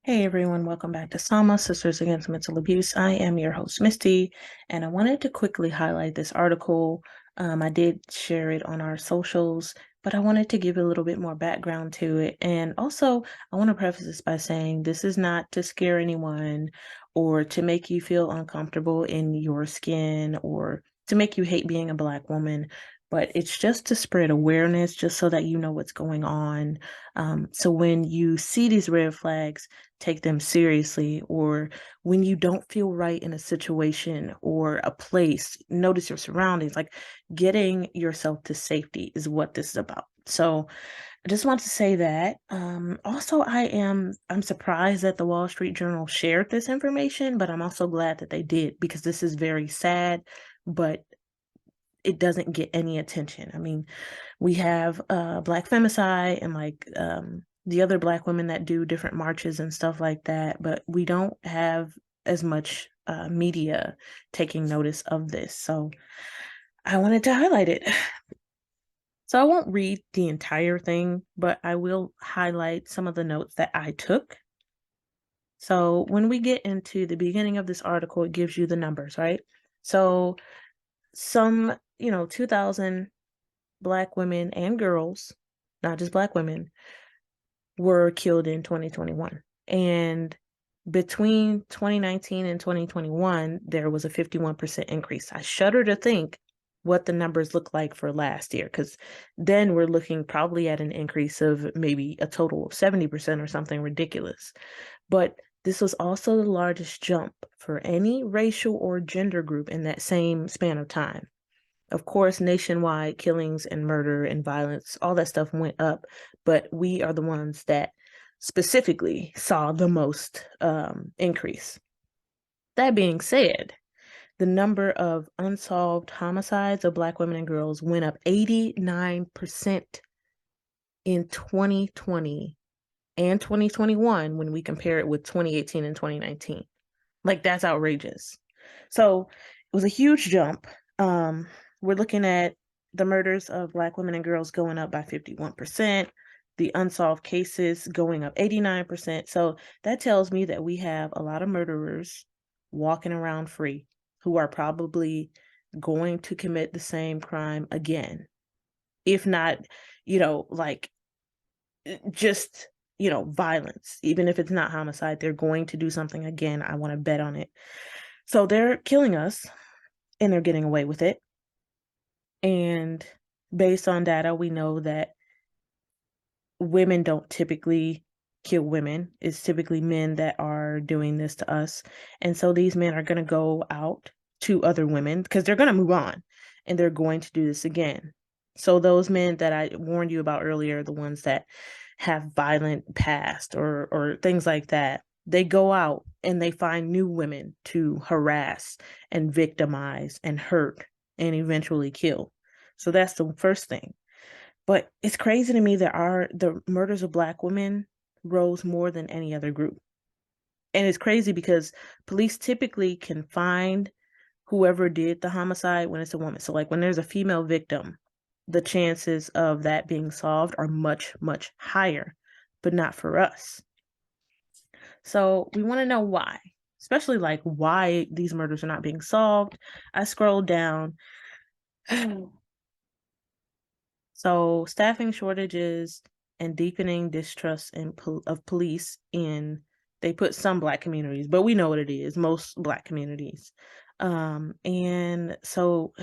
Hey everyone, welcome back to Sama, Sisters Against Mental Abuse. I am your host, Misty, and I wanted to quickly highlight this article. I did share it on our socials, but I wanted to give a little bit more background to it. And also, I want to preface this by saying this is not to scare anyone or to make you feel uncomfortable in your skin or to make you hate being a Black woman, but it's just to spread awareness, just so that you know what's going on. So when you see these red flags, take them seriously, or when you don't feel right in a situation or a place, notice your surroundings. Like, getting yourself to safety is what this is about. So I just want to say that. Also, I'm surprised that the Wall Street Journal shared this information, but I'm also glad that they did, because this is very sad, but it doesn't get any attention. I mean, we have Black femicide and the other Black women that do different marches and stuff like that, but we don't have as much media taking notice of this. So I wanted to highlight it. So I won't read the entire thing, but I will highlight some of the notes that I took. So when we get into the beginning of this article, it gives you the numbers, right? So some, 2,000 Black women and girls, not just Black women, were killed in 2021. And between 2019 and 2021, there was a 51% increase. I shudder to think what the numbers look like for last year, because then we're looking probably at an increase of maybe a total of 70% or something ridiculous. But this was also the largest jump for any racial or gender group in that same span of time. Of course, nationwide killings and murder and violence, all that stuff went up, but we are the ones that specifically saw the most increase. That being said, the number of unsolved homicides of Black women and girls went up 89% in 2020 and 2021 when we compare it with 2018 and 2019. Like, that's outrageous. So it was a huge jump. We're looking at the murders of Black women and girls going up by 51%, the unsolved cases going up 89%. So that tells me that we have a lot of murderers walking around free who are probably going to commit the same crime again. If not, like, just, violence. Even if it's not homicide, they're going to do something again. I want to bet on it. So they're killing us and they're getting away with it. And based on data, we know that women don't typically kill women. It's typically men that are doing this to us. And so these men are going to go out to other women because they're going to move on and they're going to do this again. So those men that I warned you about earlier, the ones that have violent past or things like that, they go out and they find new women to harass and victimize and hurt and eventually kill. So that's the first thing. But it's crazy to me that the murders of Black women rose more than any other group. And it's crazy because police typically can find whoever did the homicide when it's a woman. So, like, when there's a female victim, the chances of that being solved are much, much higher, but not for us. So we want to know why, especially like why these murders are not being solved. I scrolled down. So staffing shortages and deepening distrust of police they put some Black communities, but we know what it is, most Black communities. And so,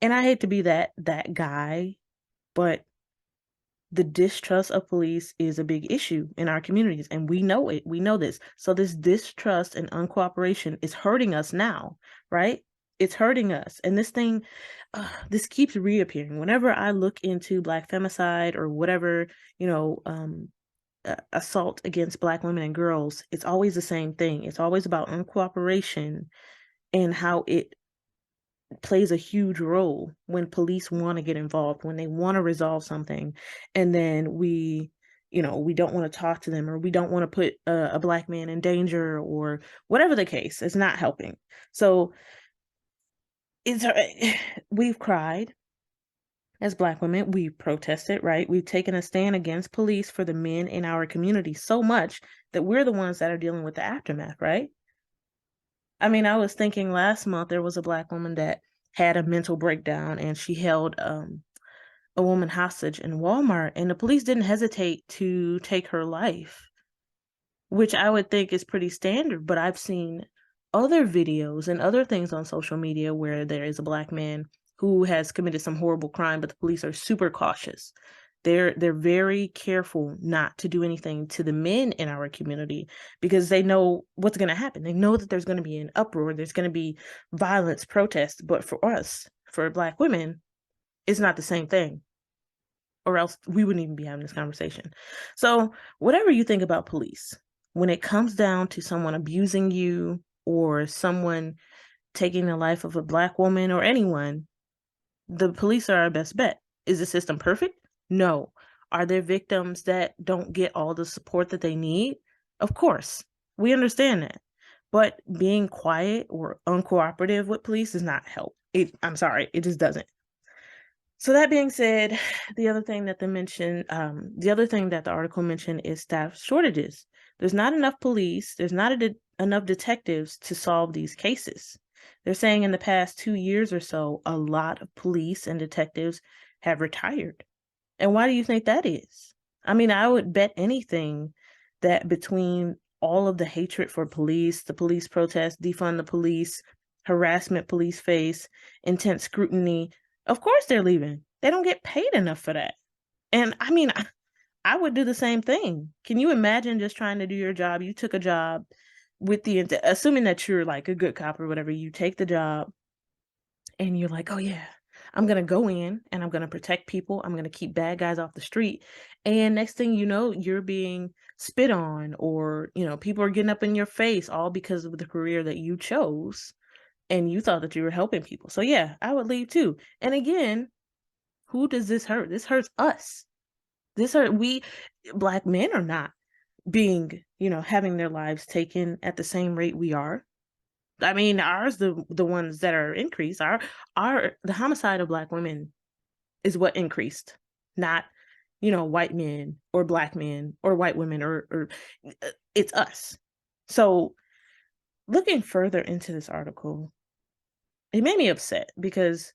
and I hate to be that guy, but the distrust of police is a big issue in our communities, and we know it. We know this. So this distrust and uncooperation is hurting us now, right? It's hurting us. And this keeps reappearing. Whenever I look into Black femicide or whatever, assault against Black women and girls, it's always the same thing. It's always about uncooperation and how it plays a huge role when police want to get involved, when they want to resolve something, and then we don't want to talk to them, or we don't want to put a Black man in danger, or whatever the case. It's not helping. So we've cried, As Black women, we've protested, right? We've taken a stand against police for the men in our community so much that we're the ones that are dealing with the aftermath, right? I mean, I was thinking last month there was a Black woman that had a mental breakdown and she held a woman hostage in Walmart, and the police didn't hesitate to take her life, which I would think is pretty standard. But I've seen other videos and other things on social media where there is a Black man who has committed some horrible crime, but the police are super cautious. They're very careful not to do anything to the men in our community because they know what's going to happen. They know that there's going to be an uproar, there's going to be violence, protests. But for us, for Black women, it's not the same thing, or else we wouldn't even be having this conversation. So, whatever you think about police, when it comes down to someone abusing you or someone taking the life of a Black woman or anyone, the police are our best bet. Is the system perfect? No. Are there victims that don't get all the support that they need? Of course. We understand that. But being quiet or uncooperative with police does not help. I'm sorry, it just doesn't. So that being said, the other thing that the other thing that the article mentioned is staff shortages. There's not enough police. There's not enough detectives to solve these cases. They're saying in the past 2 years or so, a lot of police and detectives have retired. And why do you think that is? I mean, I would bet anything that between all of the hatred for police, the police protests, defund the police, harassment police face, intense scrutiny, of course they're leaving. They don't get paid enough for that. And I mean, I would do the same thing. Can you imagine just trying to do your job? You took a job with assuming that you're like a good cop or whatever, you take the job and you're like, oh yeah, I'm going to go in and I'm going to protect people. I'm going to keep bad guys off the street. And next thing you know, you're being spit on, or, people are getting up in your face, all because of the career that you chose and you thought that you were helping people. So yeah, I would leave too. And again, who does this hurt? This hurts us. We Black men are not being, having their lives taken at the same rate we are. I mean, ours the ones that are increased. The homicide of Black women is what increased, not, white men or Black men or white women or it's us. So looking further into this article, it made me upset because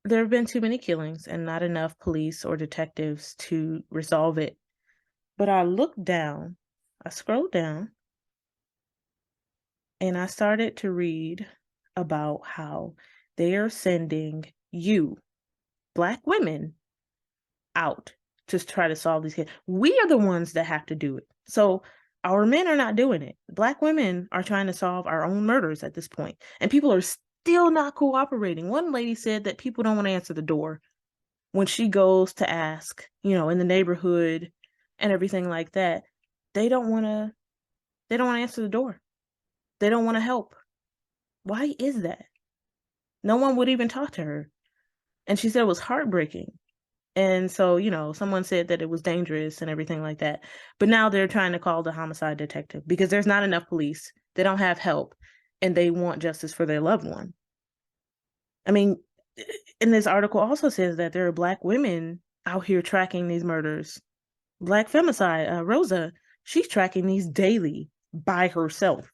there have been too many killings and not enough police or detectives to resolve it. But I scrolled down, and I started to read about how they are sending you, Black women, out to try to solve these cases. We are the ones that have to do it. So our men are not doing it. Black women are trying to solve our own murders at this point, and people are still not cooperating. One lady said that people don't want to answer the door when she goes to ask, in the neighborhood and everything like that. They don't want to answer the door. They don't want to help. Why is that? No one would even talk to her. And she said it was heartbreaking. And so, someone said that it was dangerous and everything like that. But now they're trying to call the homicide detective because there's not enough police. They don't have help, and they want justice for their loved one. I mean, in this article also says that there are Black women out here tracking these murders. Black femicide, Rosa, she's tracking these daily by herself,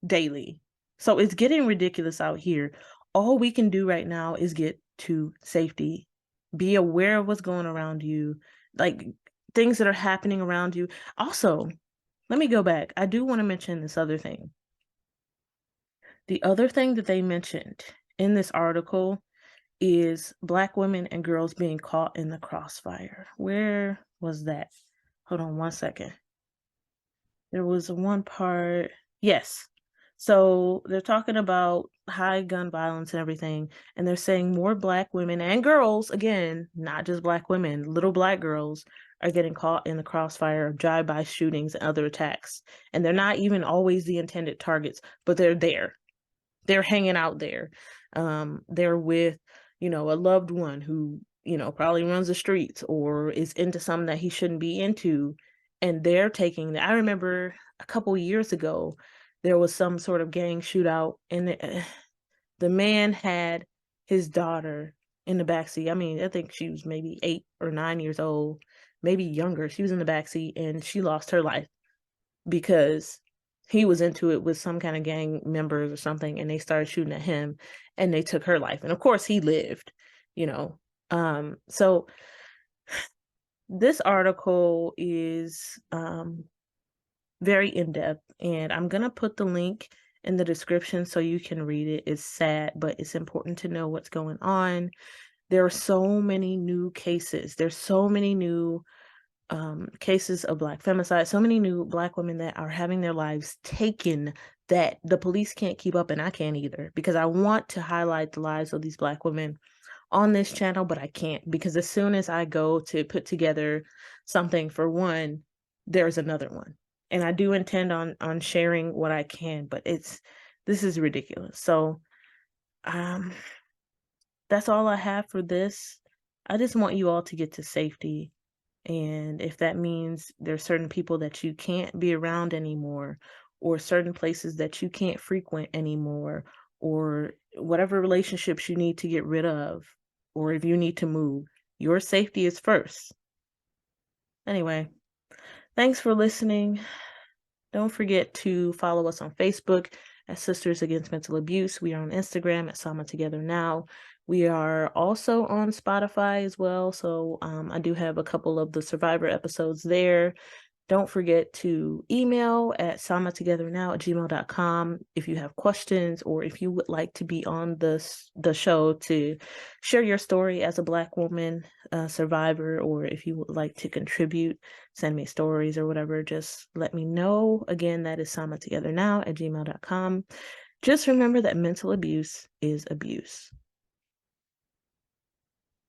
daily. So it's getting ridiculous out here. All we can do right now is get to safety. Be aware of what's going around you, like things that are happening around you. Also, let me go back. I do want to mention this other thing. The other thing that they mentioned in this article is Black women and girls being caught in the crossfire. Where was that? Hold on one second. There was one part. Yes. So they're talking about high gun violence and everything, and they're saying more Black women and girls, again, not just Black women, little Black girls are getting caught in the crossfire of drive-by shootings and other attacks. And they're not even always the intended targets, but they're there. They're hanging out there. They're with, a loved one who, probably runs the streets or is into something that he shouldn't be into. And they're taking I remember a couple years ago, there was some sort of gang shootout, and the The man had his daughter in the backseat. I mean, I think she was maybe 8 or 9 years old, maybe younger. She was in the backseat and she lost her life because he was into it with some kind of gang members or something, and they started shooting at him and they took her life. And of course he lived, you know. So this article is very in-depth, and I'm gonna put the link in the description so you can read it. It's sad, but it's important to know what's going on. There are so many new cases. There's so many new cases of Black femicide, so many new Black women that are having their lives taken that the police can't keep up, and I can't either, because I want to highlight the lives of these Black women on this channel, but I can't, because as soon as I go to put together something for one, there's another one. And I do intend on sharing what I can, but this is ridiculous. So that's all I have for this. I just want you all to get to safety. And if that means there's certain people that you can't be around anymore, or certain places that you can't frequent anymore, or whatever relationships you need to get rid of, or if you need to move, your safety is first. Anyway, thanks for listening. Don't forget to follow us on Facebook at Sisters Against Mental Abuse. We are on Instagram at Sama Together Now. We are also on Spotify as well. So I do have a couple of the Survivor episodes there. Don't forget to email at samatogethernow@gmail.com if you have questions, or if you would like to be on the show to share your story as a Black woman survivor, or if you would like to contribute, send me stories or whatever, just let me know. Again, that is samatogethernow@gmail.com. Just remember that mental abuse is abuse.